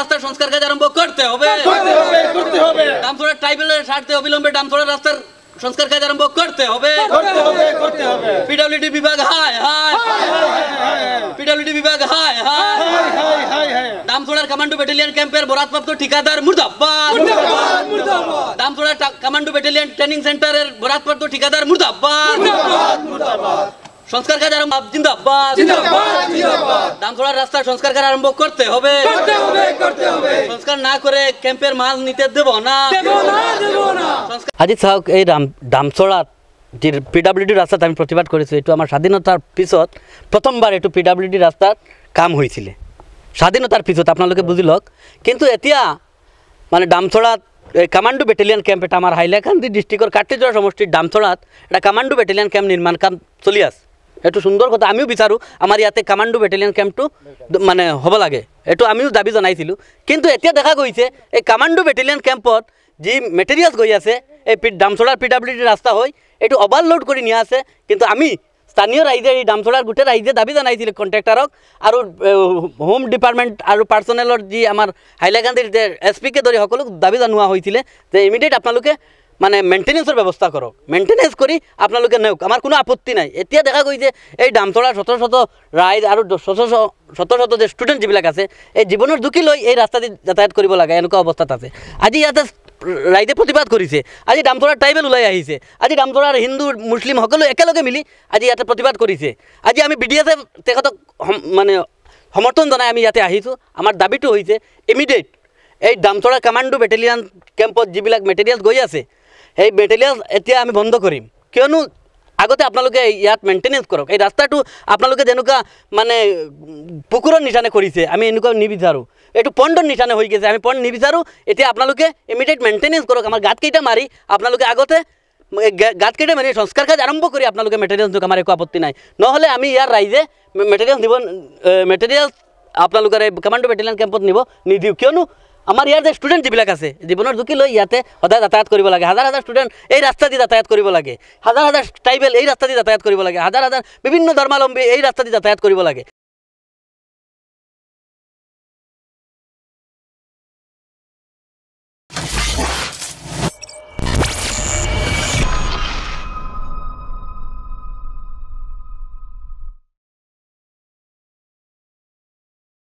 রাস্তার সংস্কার কাজ আরম্ভ করতে হবে। ডামছড়া ট্রাইবেলের স্বার্থে অবিলম্বে ডামছড়া রাস্তার সংস্কার কাজ আরম্ভ করতে হবে। পিডব্লিউডি বিভাগ হায় হায়, পিডব্লিউডি বিভাগ হায় হায়। ডামছড়ার কমান্ডো ব্যাটালিয়ন ক্যাম্পের বরাদপ্রাপ্ত ঠিকাদার মুর্দাবাদ। ডামছড়া কমান্ডো ব্যাটালিয়ন ট্রেনিং সেন্টারের বরাদপ্রাপ্ত ঠিকাদার মুর্দাবাদ। সংস্কার কাজ আরম্ভ জিন্দাবাদ। ডামছড়ার রাস্তার সংস্কার কাজ আরম্ভ করতে হবে। সংস্কার না করে ক্যাম্পের মাল নিতে দেব না। আজিত সাহক এই ডামছড়ার যে পিডব্লিউডি রাস্তাত আমি প্রতিবাদ করেছি, এইটো আমার স্বাধীনতার পিছত প্রথমবার এইটো পিডব্লিউডি রাস্তার কাম হয়েছিল স্বাধীনতার পিছত, আপনালোকে বুঝি লওক। কিন্তু এতিয়া মানে ডামছড়াত কমান্ডো ব্যাটালিয়ন ক্যাম্প, এটা আমার হাইলাকান্দি ডিস্ট্রিক্টর কাটিজোড়া সমষ্টির ডামছড়াত এটা কমান্ডো ব্যাটালিয়ন ক্যাম্প নির্মাণ কাম চলি আছে। এইটো সুন্দর কথা, আমিও বিচাৰোঁ আমাৰ ইয়াতে কমান্ডো ব্যাটালিয়ন ক্যাম্পটো মানে হ'ব লাগে, এইটো আমিও দাবী জনাইছিলোঁ। কিন্তু এতিয়া দেখা গৈছে এই কমান্ডো ব্যাটালিয়ন ক্যাম্পত যি মেটেৰিয়েলছ গৈ আছে এই ডামছড়াৰ পিডব্লিউডি ৰাস্তা হৈ এইটো অভাৰলোড কৰি নিয়া আছে। কিন্তু আমি স্থানীয় ৰাইজে এই ডামছড়াৰ গোটেই ৰাইজে দাবী জনাইছিল কণ্ট্ৰেক্টাৰক আৰু হোম ডিপাৰ্টমেণ্ট আৰু পাৰ্চনেলৰ যি আমাৰ হাইলাকান্দিৰ যে SP-কে ধৰি সকলোক দাবী জনোৱা হৈছিলে যে ইমিডিয়েট আপোনালোকে মানে মেইনটেনেন্সৰ ব্যৱস্থা কৰক, মেইনটেনেন্স কৰি আপোনালোকে নেওক, আমাৰ কোনো আপত্তি নাই। এতিয়া দেখা গৈছে এই ডামছড়াৰ শত শত ৰাইজ আৰু শত শত যে ষ্টুডেণ্ট যিবিলাক আছে এই জীৱনৰ ঝুঁকি লৈ এই ৰাস্তা দি যাতায়াত কৰিব লাগে, এনেকুৱা অৱস্থাত আছে। আজি ইয়াতে ৰাইজে প্ৰতিবাদ কৰিছে, আজি ডামছড়াৰ ট্ৰাইবেল ওলাই আহিছে, আজি ডামছড়াৰ হিন্দু মুছলিম সকলো একেলগে মিলি আজি ইয়াতে প্ৰতিবাদ কৰিছে। আজি আমি BDSF তেখেতক মানে সমৰ্থন জনাই আমি ইয়াতে আহিছোঁ। আমাৰ দাবীটো হৈছে ইমিডিয়েট এই ডামছড়া কমান্ডো ব্যাটালিয়ন ক্যাম্পত যিবিলাক মেটেৰিয়েলছ গৈ আছে সেই মেটেৰিয়েলছ এতিয়া আমি বন্ধ কৰিম, কিয়নো আগতে আপোনালোকে ইয়াত মেইনটেনেন্স কৰক। এই ৰাস্তাটো আপোনালোকে যেনেকুৱা মানে পুকুৰৰ নিচানে কৰিছে আমি এনেকুৱা নিবিচাৰোঁ, এইটো পণ্ডৰ নিচানে হৈ গৈছে, আমি পণ্ড নিবিচাৰোঁ। এতিয়া আপোনালোকে ইমিডিয়েট মেইনটেনেন্স কৰক, আমাৰ গাঁতকেইটা মাৰি আপোনালোকে আগতে গাঁতকেইটা মাৰি সংস্কাৰ কাজ আৰম্ভ কৰি আপোনালোকে মেটেৰিয়েলছ দিয়ক, আমাৰ একো আপত্তি নাই। নহ'লে আমি ইয়াৰ ৰাইজে মেটেৰিয়েলছ আপোনালোকৰ এই কমান্ডো ব্যাটালিয়ন ক্যাম্পত নিদিওঁ, কিয়নো আমাৰ ইয়াৰ যে ষ্টুডেণ্ট যিবিলাক আছে জীৱনৰ ঝুঁকি লৈ ইয়াতে সদায় যাতায়াত কৰিব লাগে। হাজাৰ হাজাৰ ষ্টুডেণ্ট এই ৰাস্তা দি যাতায়াত কৰিব লাগে, হাজাৰ হাজাৰ ট্ৰাইবেল এই ৰাস্তা দি যাতায়াত কৰিব লাগে, হাজাৰ হাজাৰ বিভিন্ন ধৰ্মাৱলম্বী এই ৰাস্তা দি যাতায়াত কৰিব লাগে।